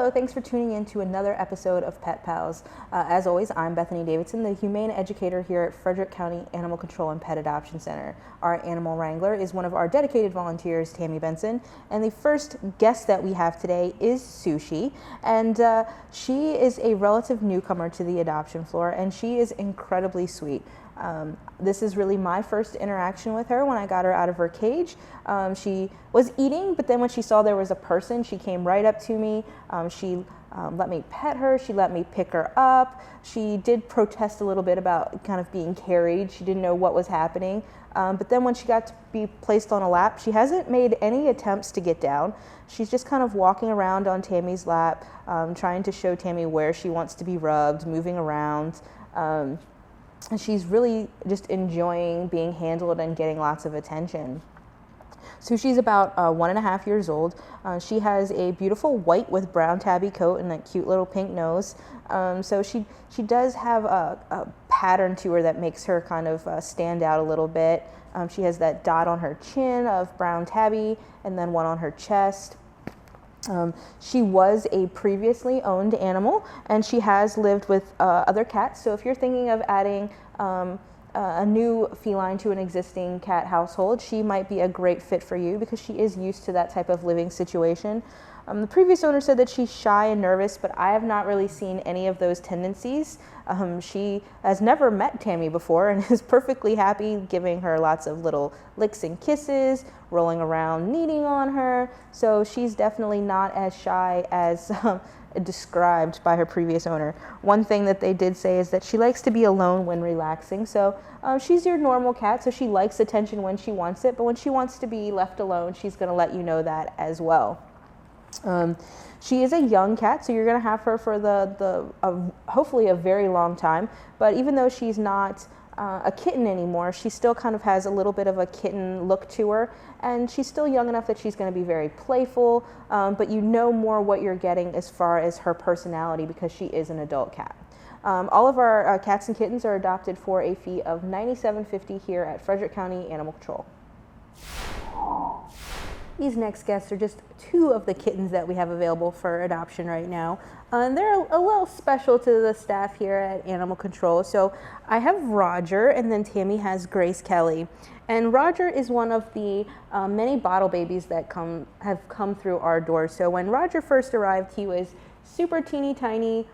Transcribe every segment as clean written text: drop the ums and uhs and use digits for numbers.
Hello, thanks for tuning in to another episode of Pet Pals. As always, I'm Bethany Davidson, the humane educator here at Frederick County Animal Control and Pet Adoption Center. Our animal wrangler is one of our dedicated volunteers, Tammy Benson, and the first guest that we have today is Sushi, and she is a relative newcomer to the adoption floor, and she is incredibly sweet. This is really my first interaction with her when I got her out of her cage. She was eating, but then when she saw there was a person, she came right up to me. She let me pet her. She let me pick her up. She did protest a little bit about kind of being carried. She didn't know what was happening. But then when she got to be placed on a lap, she hasn't made any attempts to get down. She's just kind of walking around on Tammy's lap, trying to show Tammy where she wants to be rubbed, moving around. And she's really just enjoying being handled and getting lots of attention. So she's about 1.5 years old. She has a beautiful white with brown tabby coat and that cute little pink nose. So she does have a pattern to her that makes her kind of stand out a little bit. She has that dot on her chin of brown tabby and then one on her chest. She was a previously owned animal, and she has lived with other cats. So if you're thinking of adding a new feline to an existing cat household, she might be a great fit for you because she is used to that type of living situation. The previous owner said that she's shy and nervous, but I have not really seen any of those tendencies. She has never met Tammy before and is perfectly happy giving her lots of little licks and kisses, rolling around, kneading on her. So she's definitely not as shy as described by her previous owner. One thing that they did say is that she likes to be alone when relaxing. So she's your normal cat, so she likes attention when she wants it, but when she wants to be left alone, she's going to let you know that as well. She is a young cat, so you're going to have her for hopefully a very long time. But even though she's not a kitten anymore, she still kind of has a little bit of a kitten look to her, and she's still young enough that she's going to be very playful, but you know more what you're getting as far as her personality because she is an adult cat. All of our cats and kittens are adopted for a fee of $97.50 here at Frederick County Animal Control. These next guests are just two of the kittens that we have available for adoption right now. And they're a little special to the staff here at Animal Control. So I have Roger, and then Tammy has Grace Kelly. And Roger is one of the many bottle babies that have come through our doors. So when Roger first arrived, he was super teeny tiny.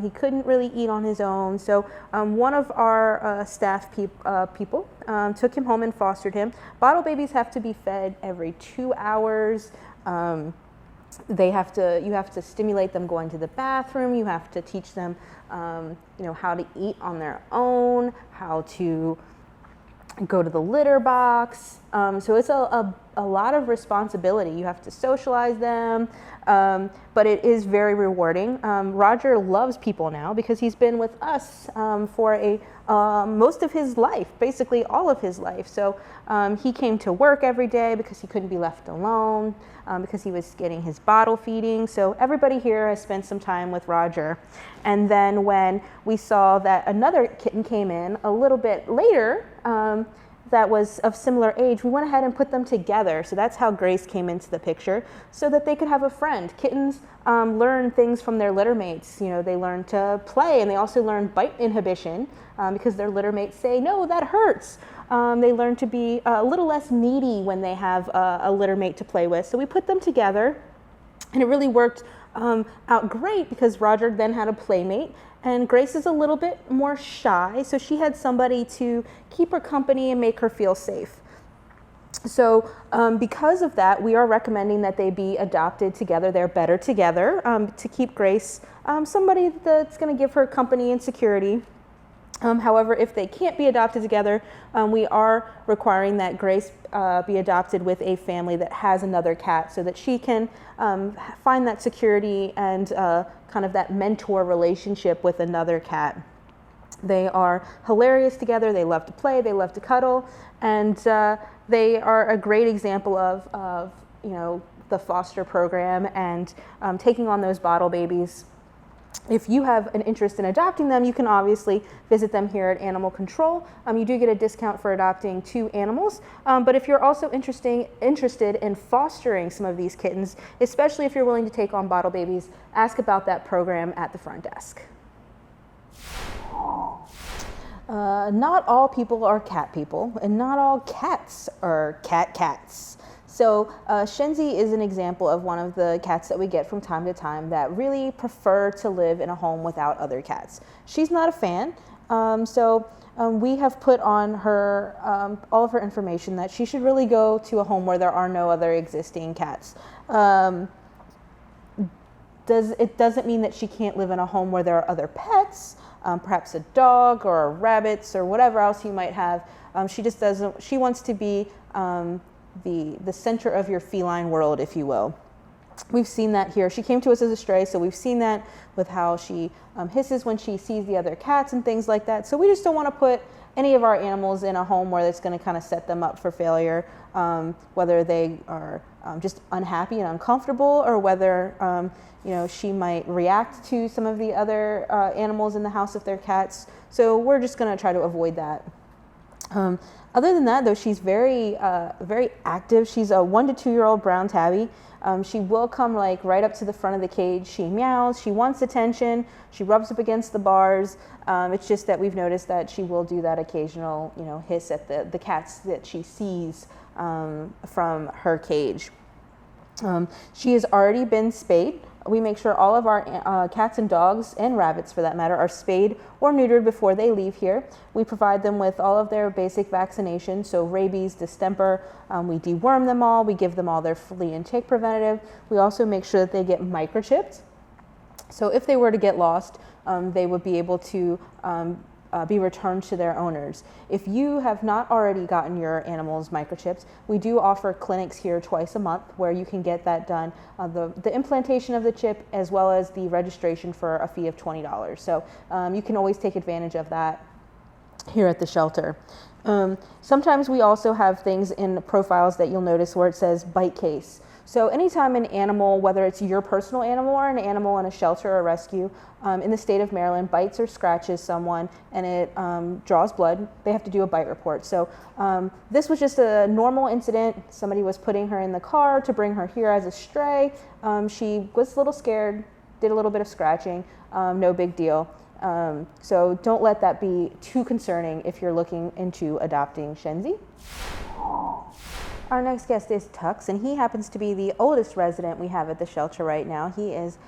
He couldn't really eat on his own, so one of our staff people took him home and fostered him. Bottle babies have to be fed every 2 hours. You have to stimulate them going to the bathroom. You have to teach them, how to eat on their own, how to go to the litter box. So it's a lot of responsibility. You have to socialize them, but it is very rewarding. Roger loves people now because he's been with us for most of his life, basically all of his life. So he came to work every day because he couldn't be left alone, because he was getting his bottle feeding. So everybody here has spent some time with Roger. And then when we saw that another kitten came in a little bit later, that was of similar age, we went ahead and put them together. So that's how Grace came into the picture, so that they could have a friend. Kittens learn things from their litter mates. They learn to play, and they also learn bite inhibition because their litter mates say, no, that hurts. They learn to be a little less needy when they have a litter mate to play with. So we put them together, and it really worked out great because Roger then had a playmate, and Grace is a little bit more shy, so she had somebody to keep her company and make her feel safe. So because of that, we are recommending that they be adopted together. They're better together to keep Grace somebody that's going to give her company and security. However, if they can't be adopted together, we are requiring that Grace be adopted with a family that has another cat so that she can find that security and kind of that mentor relationship with another cat. They are hilarious together. They love to play. They love to cuddle. And they are a great example of the foster program and taking on those bottle babies If you have an interest in adopting them, you can obviously visit them here at Animal Control. You do get a discount for adopting 2 animals, but if you're also interested in fostering some of these kittens, especially if you're willing to take on bottle babies, ask about that program at the front desk. Not all people are cat people, and not all cats are cats. So Shenzi is an example of one of the cats that we get from time to time that really prefer to live in a home without other cats. She's not a fan, so we have put on her all of her information that she should really go to a home where there are no other existing cats. It doesn't mean that she can't live in a home where there are other pets, perhaps a dog or rabbits or whatever else you might have. She just doesn't. She wants to be the center of your feline world, if you will. We've seen that here. She came to us as a stray, so we've seen that with how she hisses when she sees the other cats and things like that. So we just don't want to put any of our animals in a home where it's going to kind of set them up for failure, whether they are just unhappy and uncomfortable, or whether she might react to some of the other animals in the house if they're cats. So we're just going to try to avoid that. Other than that, though, she's very active. She's a 1 to 2 year old brown tabby. She will come like right up to the front of the cage. She meows. She wants attention. She rubs up against the bars. It's just that we've noticed that she will do that occasional, hiss at the cats that she sees from her cage. She has already been spayed. We make sure all of our cats and dogs, and rabbits for that matter, are spayed or neutered before they leave here. We provide them with all of their basic vaccinations, so rabies, distemper. We deworm them all. We give them all their flea and tick preventative. We also make sure that they get microchipped. So if they were to get lost, they would be able to be returned to their owners. If you have not already gotten your animals microchipped, we do offer clinics here twice a month where you can get that done, the implantation of the chip as well as the registration for a fee of $20. So you can always take advantage of that here at the shelter. Sometimes we also have things in profiles that you'll notice where it says bite case. So anytime an animal, whether it's your personal animal or an animal in a shelter or rescue, in the state of Maryland, bites or scratches someone and it draws blood, they have to do a bite report. So this was just a normal incident. Somebody was putting her in the car to bring her here as a stray. She was a little scared, did a little bit of scratching, no big deal. So don't let that be too concerning if you're looking into adopting Shenzi. Our next guest is Tux, and he happens to be the oldest resident we have at the shelter right now. He is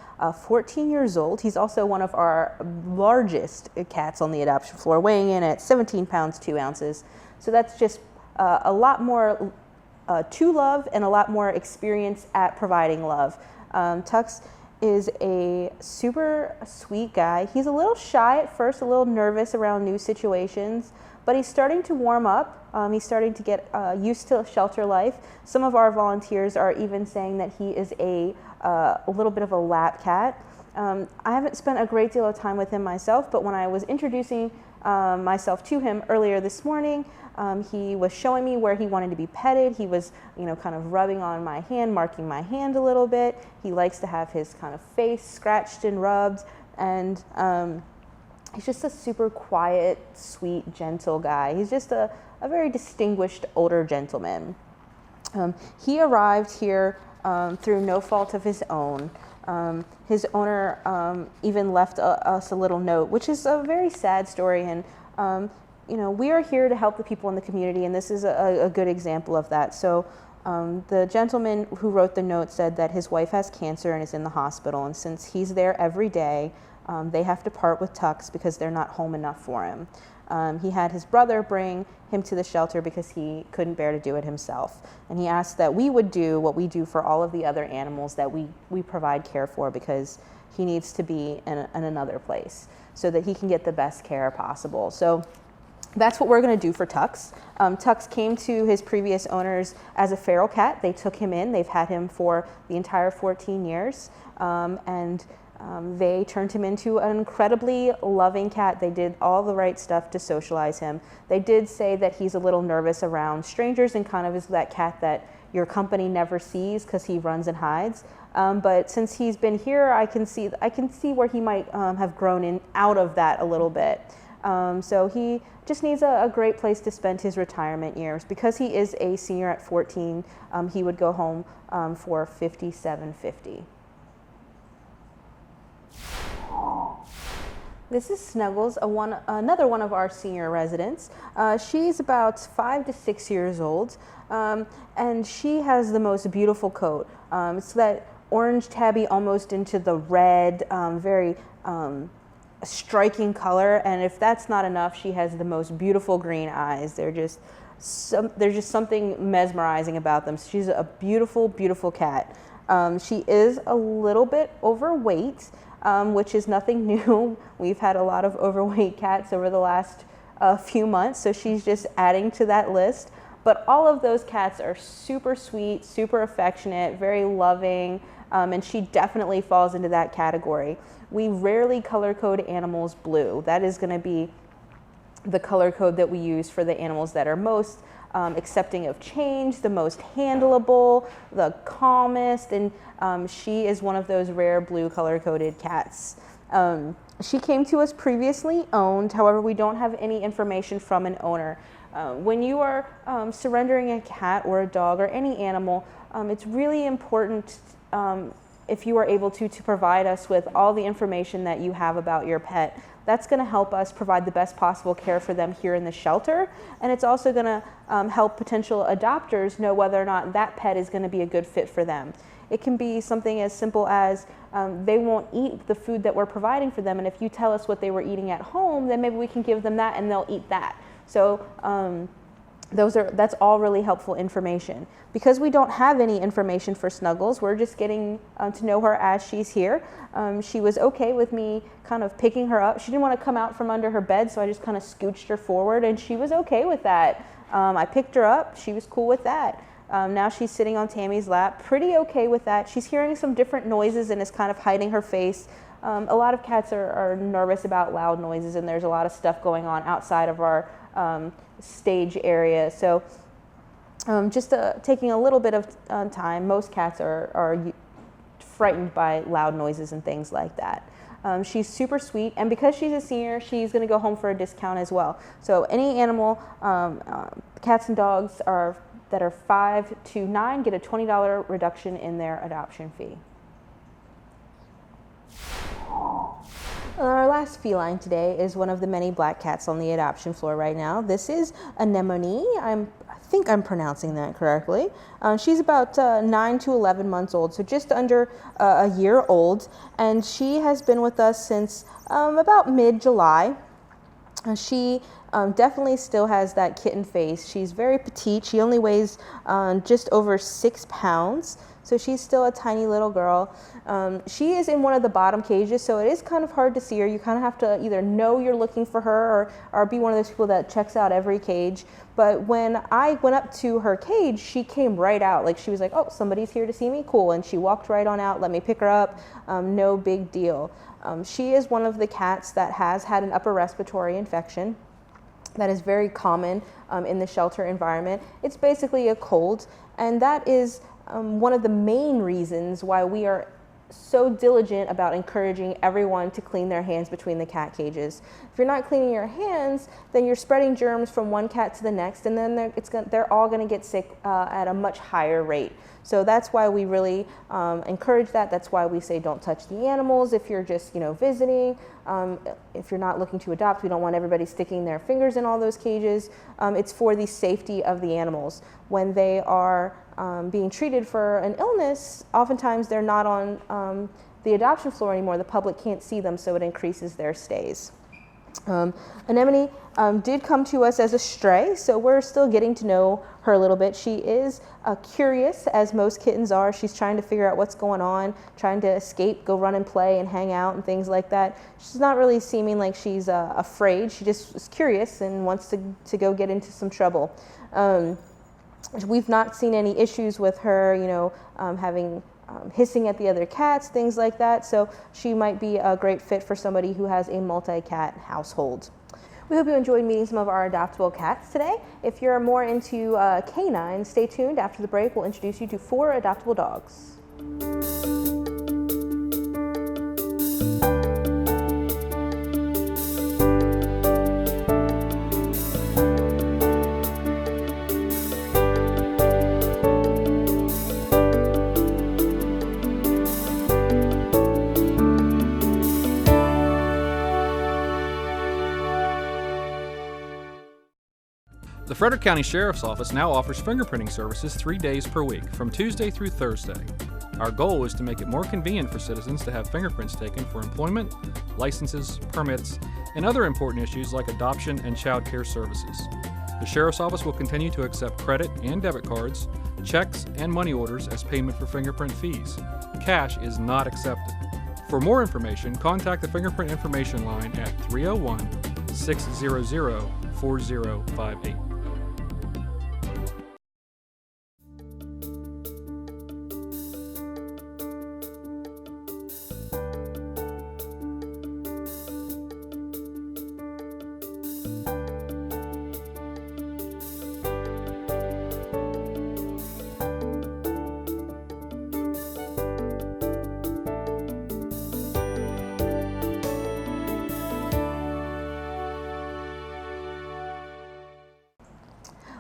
14 years old. He's also one of our largest cats on the adoption floor, weighing in at 17 pounds, 2 ounces. So that's just a lot more to love and a lot more experience at providing love. Tux is a super sweet guy. He's a little shy at first, a little nervous around new situations, but he's starting to warm up. He's starting to get used to shelter life. Some of our volunteers are even saying that he is a little bit of a lap cat. I haven't spent a great deal of time with him myself, but when I was introducing myself to him earlier this morning, he was showing me where he wanted to be petted. He was, kind of rubbing on my hand, marking my hand a little bit. He likes to have his kind of face scratched and rubbed, and he's just a super quiet, sweet, gentle guy. He's just a very distinguished older gentleman. He arrived here through no fault of his own. His owner even left us a little note, which is a very sad story. And we are here to help the people in the community, and this is a good example of that. So the gentleman who wrote the note said that his wife has cancer and is in the hospital, and since he's there every day, they have to part with Tux because they're not home enough for him. He had his brother bring him to the shelter because he couldn't bear to do it himself. And he asked that we would do what we do for all of the other animals that we provide care for, because he needs to be in another place so that he can get the best care possible. So that's what we're going to do for Tux. Tux came to his previous owners as a feral cat. They took him in. They've had him for the entire 14 years. And They turned him into an incredibly loving cat. They did all the right stuff to socialize him. They did say that he's a little nervous around strangers and kind of is that cat that your company never sees because he runs and hides. But since he's been here, I can see where he might have grown out of that a little bit. So he just needs a great place to spend his retirement years. Because he is a senior at 14, he would go home for $57.50. This is Snuggles, another one of our senior residents. She's about 5 to 6 years old, and she has the most beautiful coat. It's that orange tabby almost into the red, very striking color. And if that's not enough, she has the most beautiful green eyes. There's just something mesmerizing about them. She's a beautiful, beautiful cat. She is a little bit overweight. Which is nothing new. We've had a lot of overweight cats over the last few months, so she's just adding to that list. But all of those cats are super sweet, super affectionate, very loving, and she definitely falls into that category. We rarely color code animals blue. That is going to be the color code that we use for the animals that are most accepting of change, the most handleable, the calmest, and she is one of those rare blue color-coded cats. She came to us previously owned, however, we don't have any information from an owner. When you are surrendering a cat or a dog or any animal, it's really important if you are able to provide us with all the information that you have about your pet. That's going to help us provide the best possible care for them here in the shelter, and it's also going to help potential adopters know whether or not that pet is going to be a good fit for them. It can be something as simple as they won't eat the food that we're providing for them, and if you tell us what they were eating at home, then maybe we can give them that and they'll eat that. So that's all really helpful information. Because we don't have any information for Snuggles, we're just getting to know her as she's here. She was okay with me kind of picking her up. She didn't want to come out from under her bed, so I just kind of scooched her forward, and she was okay with that. I picked her up. She was cool with that. Now she's sitting on Tammy's lap, pretty okay with that. She's hearing some different noises and is kind of hiding her face. A lot of cats are nervous about loud noises, and there's a lot of stuff going on outside of our stage area. So just taking a little bit of time. Most cats are frightened by loud noises and things like that. She's super sweet, and because she's a senior, she's going to go home for a discount as well. So any animal, cats and dogs that are 5 to 9 get a $20 reduction in their adoption fee. Our last feline today is one of the many black cats on the adoption floor right now. This is Anemone. I think I'm pronouncing that correctly. She's about 9 to 11 months old, so just under a year old, and she has been with us since about mid-July. She definitely still has that kitten face. She's very petite. She only weighs just over 6 pounds. So she's still a tiny little girl. She is in one of the bottom cages, so it is kind of hard to see her. You kind of have to either know you're looking for her or be one of those people that checks out every cage. But when I went up to her cage, she came right out. Like, she was like, oh, somebody's here to see me? Cool. And she walked right on out, let me pick her up. No big deal. She is one of the cats that has had an upper respiratory infection. That is very common in the shelter environment. It's basically a cold, and that is one of the main reasons why we are so diligent about encouraging everyone to clean their hands between the cat cages. If you're not cleaning your hands, then you're spreading germs from one cat to the next, and then they're all going to get sick at a much higher rate. So that's why we really encourage that. That's why we say don't touch the animals if you're just visiting. If you're not looking to adopt, we don't want everybody sticking their fingers in all those cages. It's for the safety of the animals. When they are being treated for an illness, oftentimes they're not on the adoption floor anymore. The public can't see them, so it increases their stays. Anemone did come to us as a stray, so we're still getting to know her a little bit. She is curious, as most kittens are. She's trying to figure out what's going on, trying to escape, go run and play and hang out and things like that. She's not really seeming like she's afraid. She just is curious and wants to go get into some trouble. We've not seen any issues with her, having hissing at the other cats, things like that. So she might be a great fit for somebody who has a multi-cat household. We hope you enjoyed meeting some of our adoptable cats today. If you're more into canines, stay tuned. After the break, we'll introduce you to 4 adoptable dogs. The Frederick County Sheriff's Office now offers fingerprinting services 3 days per week, from Tuesday through Thursday. Our goal is to make it more convenient for citizens to have fingerprints taken for employment, licenses, permits, and other important issues like adoption and child care services. The Sheriff's Office will continue to accept credit and debit cards, checks, and money orders as payment for fingerprint fees. Cash is not accepted. For more information, contact the Fingerprint Information Line at 301-600-4058.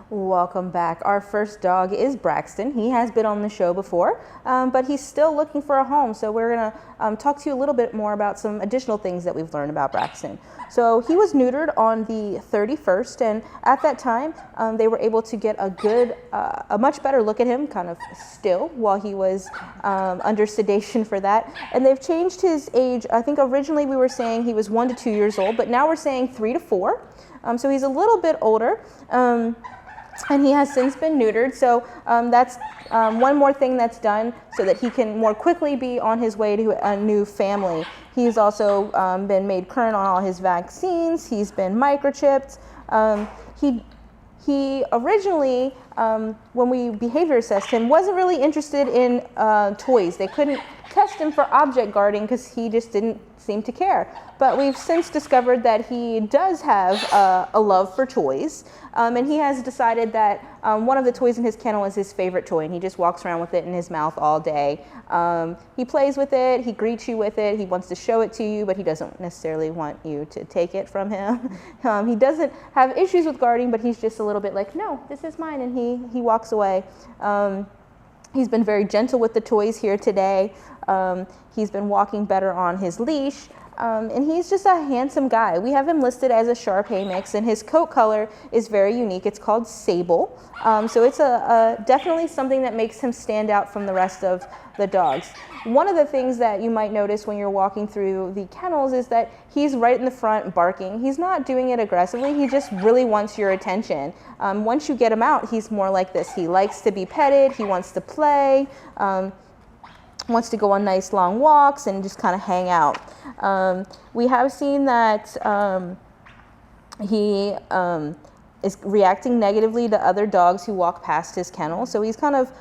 Welcome back. Our first dog is Braxton. He has been on the show before, but he's still looking for a home. So we're going to talk to you a little bit more about some additional things that we've learned about Braxton. So he was neutered on the 31st, and at that time, they were able to get a much better look at him, kind of still, while he was under sedation for that. And they've changed his age. I think originally we were saying he was 1 to 2 years old, but now we're saying 3 to 4. So he's a little bit older. And he has since been neutered, so that's one more thing that's done so that he can more quickly be on his way to a new family. He's also been made current on all his vaccines. He's been microchipped. He originally, when we behavior assessed him, wasn't really interested in toys. They couldn't test him for object guarding because he just didn't seem to care. But we've since discovered that he does have a love for toys, and he has decided that one of the toys in his kennel is his favorite toy, and he just walks around with it in his mouth all day. He plays with it, he greets you with it, he wants to show it to you, but he doesn't necessarily want you to take it from him. He doesn't have issues with guarding, but he's just a little bit like, no, this is mine, and he walks away. He's been very gentle with the toys here today. He's been walking better on his leash. And he's just a handsome guy. We have him listed as a Shar-Pei mix, and his coat color is very unique. It's called sable. So it's definitely something that makes him stand out from the rest of the dogs. One of the things that you might notice when you're walking through the kennels is that he's right in the front barking. He's not doing it aggressively. He just really wants your attention. Once you get him out, he's more like this. He likes to be petted. He wants to play. Wants to go on nice long walks and just kind of hang out. We have seen that he is reacting negatively to other dogs who walk past his kennel. So he's kind of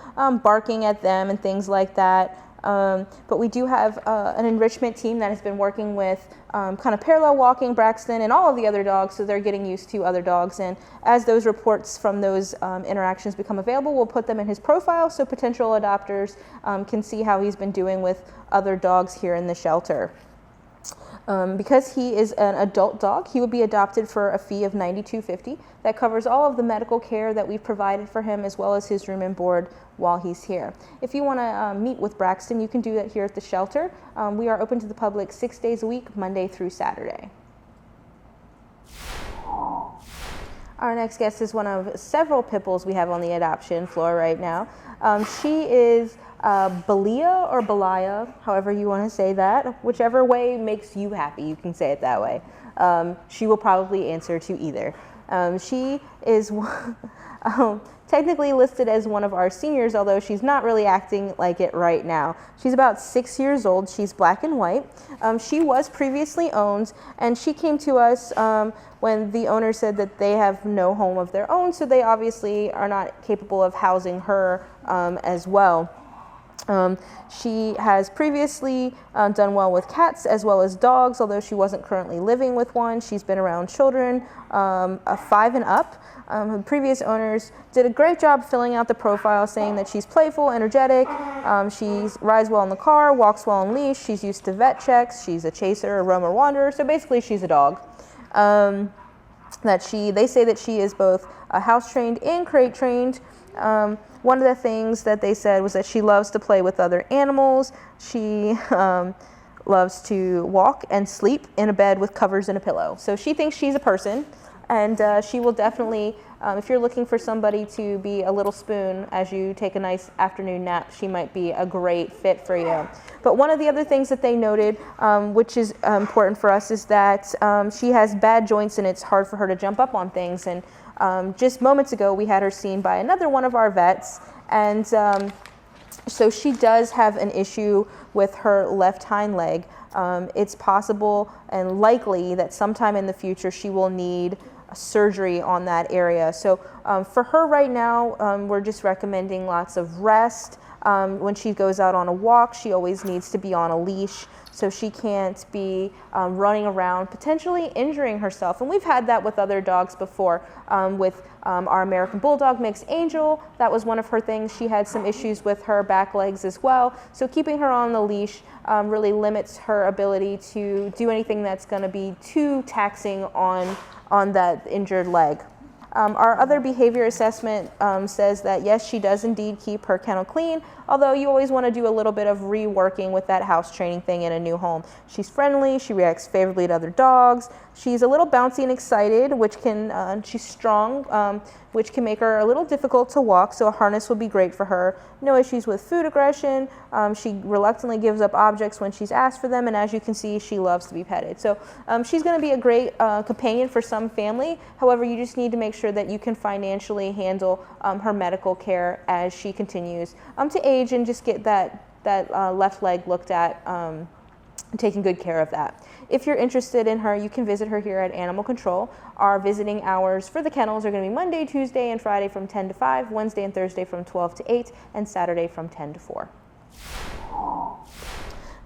barking at them and things like that. But we do have an enrichment team that has been working with kind of parallel walking Braxton and all of the other dogs, so they're getting used to other dogs. And as those reports from those interactions become available, we'll put them in his profile so potential adopters can see how he's been doing with other dogs here in the shelter. Because he is an adult dog, he would be adopted for a fee of $92.50. That covers all of the medical care that we've provided for him, as well as his room and board while he's here. If you want to meet with Braxton, you can do that here at the shelter. We are open to the public 6 days a week, Monday through Saturday. Our next guest is one of several pit bulls we have on the adoption floor right now. She is Balaiah or Balaiah, however you want to say that. Whichever way makes you happy, you can say it that way. She will probably answer to either. She is technically listed as one of our seniors, although she's not really acting like it right now. She's about 6 years old. She's black and white. She was previously owned, and she came to us when the owner said that they have no home of their own, so they obviously are not capable of housing her as well. She has previously done well with cats as well as dogs, although she wasn't currently living with one. She's been around children 5 and up. Her previous owners did a great job filling out the profile, saying that she's playful, energetic, she rides well in the car, walks well on leash, she's used to vet checks, she's a chaser, a roamer, wanderer, so basically she's a dog. They say that she is both house trained and crate trained. One of the things that they said was that she loves to play with other animals. She loves to walk and sleep in a bed with covers and a pillow. So she thinks she's a person, and she will definitely, if you're looking for somebody to be a little spoon as you take a nice afternoon nap, she might be a great fit for you. But one of the other things that they noted, which is important for us, is that she has bad joints and it's hard for her to jump up on things. And just moments ago, we had her seen by another one of our vets, and so she does have an issue with her left hind leg. It's possible and likely that sometime in the future she will need surgery on that area. So for her right now, we're just recommending lots of rest. When she goes out on a walk, she always needs to be on a leash, so she can't be running around, potentially injuring herself. And we've had that with other dogs before. With our American Bulldog mix, Angel, that was one of her things. She had some issues with her back legs as well. So keeping her on the leash really limits her ability to do anything that's going to be too taxing on that injured leg. Our other behavior assessment says that yes, she does indeed keep her kennel clean, although you always want to do a little bit of reworking with that house training thing in a new home. She's friendly, she reacts favorably to other dogs, she's a little bouncy and excited, which can, she's strong, which can make her a little difficult to walk, so a harness would be great for her. No issues with food aggression, she reluctantly gives up objects when she's asked for them, and as you can see, she loves to be petted. So she's going to be a great companion for some family. However, you just need to make sure that you can financially handle her medical care as she continues to age, and just get that left leg looked at, taking good care of that. If you're interested in her, you can visit her here at Animal Control. Our visiting hours for the kennels are going to be Monday, Tuesday, and Friday from 10 to 5, Wednesday and Thursday from 12 to 8, and Saturday from 10 to 4.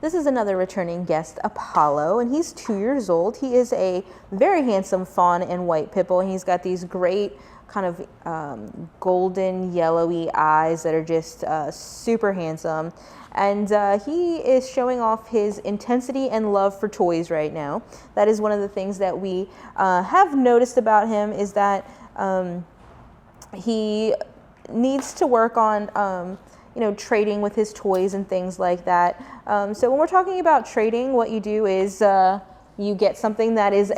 This is another returning guest, Apollo, and he's 2 years old. He is a very handsome fawn and white pit bull, and he's got these great kind of golden yellowy eyes that are just super handsome. And he is showing off his intensity and love for toys right now. That is one of the things that we have noticed about him, is that he needs to work on trading with his toys and things like that. So when we're talking about trading, what you do is you get something that is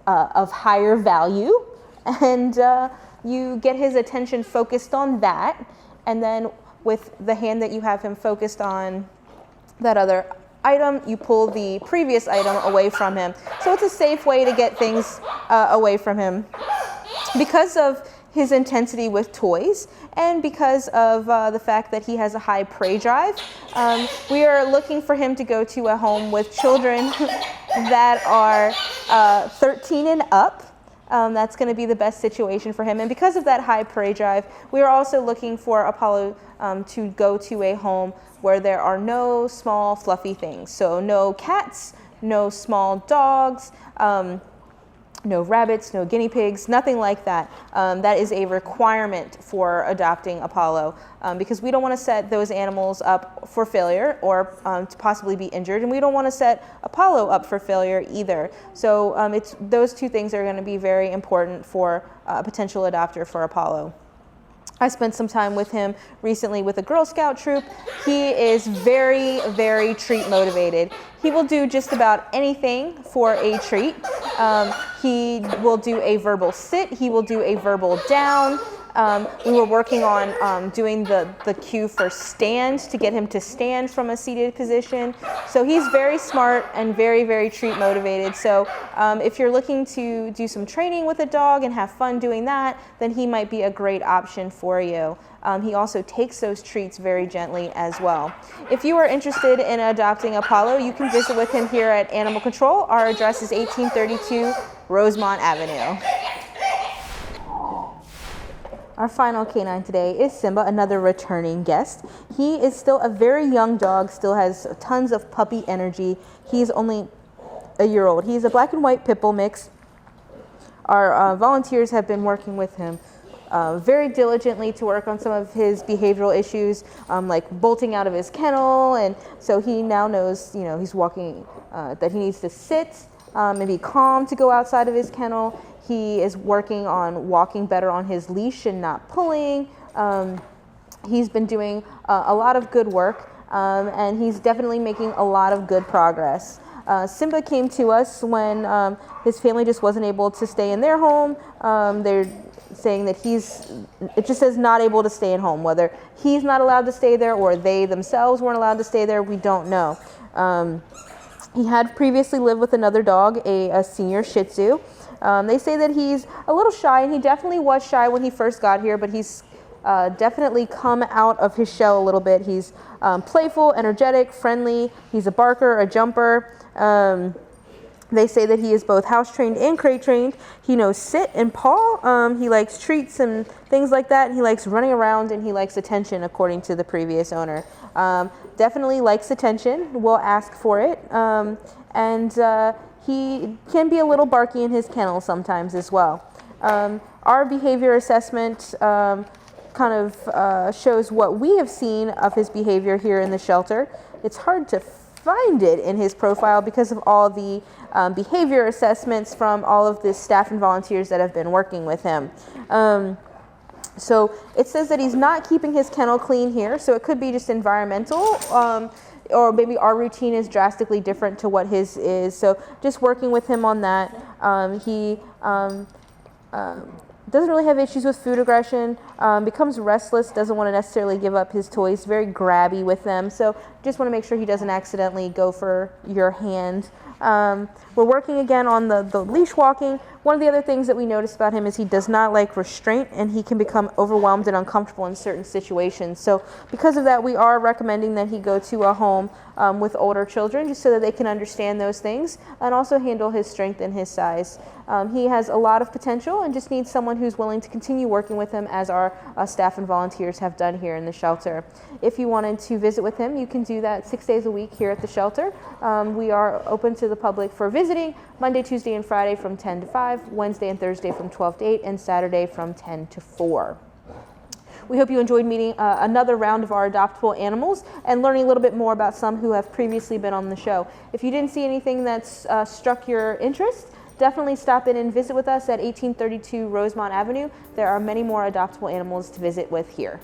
of higher value, and you get his attention focused on that, and then with the hand that you have him focused on that other item, you pull the previous item away from him. So it's a safe way to get things away from him. Because of his intensity with toys, and because of the fact that he has a high prey drive, we are looking for him to go to a home with children that are 13 and up. That's going to be the best situation for him. And because of that high prey drive, we are also looking for Apollo to go to a home where there are no small fluffy things. So no cats, no small dogs, no rabbits, no guinea pigs, nothing like that. That is a requirement for adopting Apollo, because we don't want to set those animals up for failure or to possibly be injured, and we don't want to set Apollo up for failure either. So it's those two things are going to be very important for a potential adopter for Apollo. I spent some time with him recently with a Girl Scout troop. He is very, very treat motivated. He will do just about anything for a treat. He will do a verbal sit. He will do a verbal down. We were working on doing the cue for stand to get him to stand from a seated position. So he's very smart and very, very treat motivated. So if you're looking to do some training with a dog and have fun doing that, then he might be a great option for you. He also takes those treats very gently as well. If you are interested in adopting Apollo, you can visit with him here at Animal Control. Our address is 1832 Rosemont Avenue. Our final canine today is Simba, another returning guest. He is still a very young dog, still has tons of puppy energy. He's only a year old. He's a black and white pit bull mix. Our volunteers have been working with him very diligently to work on some of his behavioral issues, like bolting out of his kennel, and so he now knows, he's walking, that he needs to sit and be calm to go outside of his kennel. He is working on walking better on his leash and not pulling. He's been doing a lot of good work, and he's definitely making a lot of good progress. Simba came to us when his family just wasn't able to stay in their home. They're saying that it just says not able to stay at home. Whether he's not allowed to stay there or they themselves weren't allowed to stay there, we don't know. He had previously lived with another dog, a senior Shih Tzu. They say that he's a little shy, and he definitely was shy when he first got here, but he's definitely come out of his shell a little bit. He's playful, energetic, friendly. He's a barker, a jumper. They say that he is both house trained and crate trained. He knows sit and paw. He likes treats and things like that. He likes running around, and he likes attention, according to the previous owner. Definitely likes attention, will ask for it. He can be a little barky in his kennel sometimes as well. Our behavior assessment kind of shows what we have seen of his behavior here in the shelter. It's hard to find it in his profile because of all the behavior assessments from all of the staff and volunteers that have been working with him. So it says that he's not keeping his kennel clean here, so it could be just environmental, or maybe our routine is drastically different to what his is. So just working with him on that. He doesn't really have issues with food aggression, becomes restless, doesn't want to necessarily give up his toys, very grabby with them. So just want to make sure he doesn't accidentally go for your hand. We're working again on the leash walking. One of the other things that we noticed about him is he does not like restraint, and he can become overwhelmed and uncomfortable in certain situations. So because of that, we are recommending that he go to a home with older children, just so that they can understand those things and also handle his strength and his size. He has a lot of potential and just needs someone who's willing to continue working with him, as our staff and volunteers have done here in the shelter. If you wanted to visit with him, you can do that 6 days a week here at the shelter. We are open to the public for visiting Monday, Tuesday, and Friday from 10 to 5, Wednesday and Thursday from 12 to 8, and Saturday from 10 to 4. We hope you enjoyed meeting another round of our adoptable animals and learning a little bit more about some who have previously been on the show. If you didn't see anything that's struck your interest, definitely stop in and visit with us at 1832 Rosemont Avenue. There are many more adoptable animals to visit with here.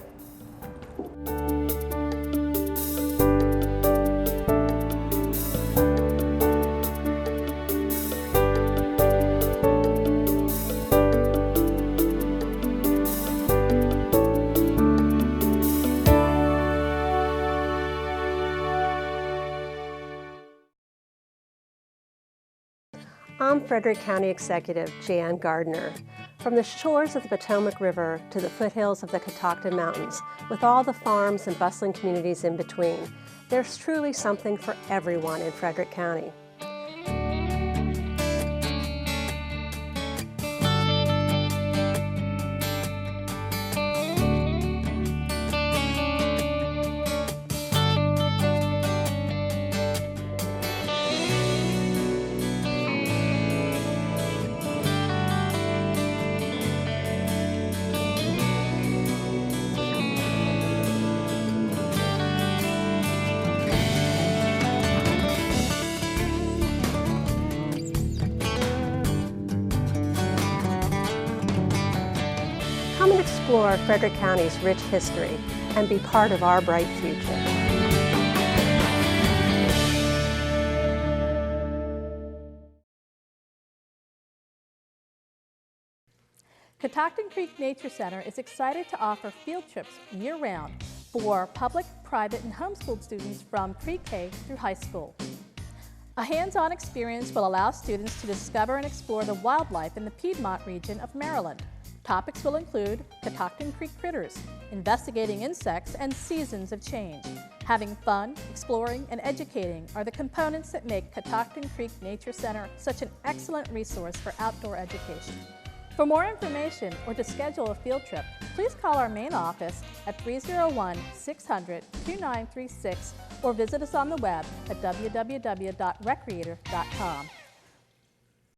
I'm Frederick County Executive Jan Gardner. From the shores of the Potomac River to the foothills of the Catoctin Mountains, with all the farms and bustling communities in between, there's truly something for everyone in Frederick County. Come and explore Frederick County's rich history and be part of our bright future. Catoctin Creek Nature Center is excited to offer field trips year-round for public, private, and homeschooled students from pre-K through high school. A hands-on experience will allow students to discover and explore the wildlife in the Piedmont region of Maryland. Topics will include Catoctin Creek critters, investigating insects, and seasons of change. Having fun, exploring, and educating are the components that make Catoctin Creek Nature Center such an excellent resource for outdoor education. For more information or to schedule a field trip, please call our main office at 301-600-2936 or visit us on the web at www.recreator.com.